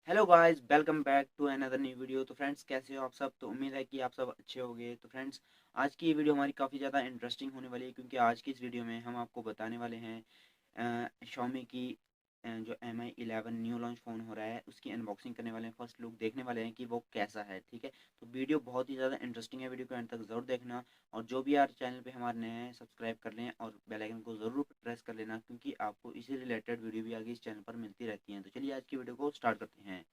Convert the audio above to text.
Hello guys, welcome back to another new video. तो friends, कैसे हो आप सब? तो उम्मीद है कि आप सब अच्छे होंगे। तो फ्रेंड्स, आज की ये वीडियो हमारी काफ़ी ज़्यादा इंटरेस्टिंग होने वाली है, क्योंकि आज की इस वीडियो में हम आपको बताने वाले हैं Xiaomi की जो Mi 11 न्यू लॉन्च फ़ोन हो रहा है उसकी अनबॉक्सिंग करने वाले हैं। फर्स्ट लुक देखने वाले हैं कि वो कैसा है। ठीक है, तो वीडियो बहुत ही ज़्यादा इंटरेस्टिंग है, वीडियो को एंड तक ज़रूर देखना। और जो भी यार चैनल पे हमारे नए हैं, सब्सक्राइब कर लें और बेल आइकन को ज़रूर प्रेस कर लेना, क्योंकि आपको इसी रिलेटेड वीडियो भी आगे इस चैनल पर मिलती रहती हैं। तो चलिए आज की वीडियो को स्टार्ट करते हैं।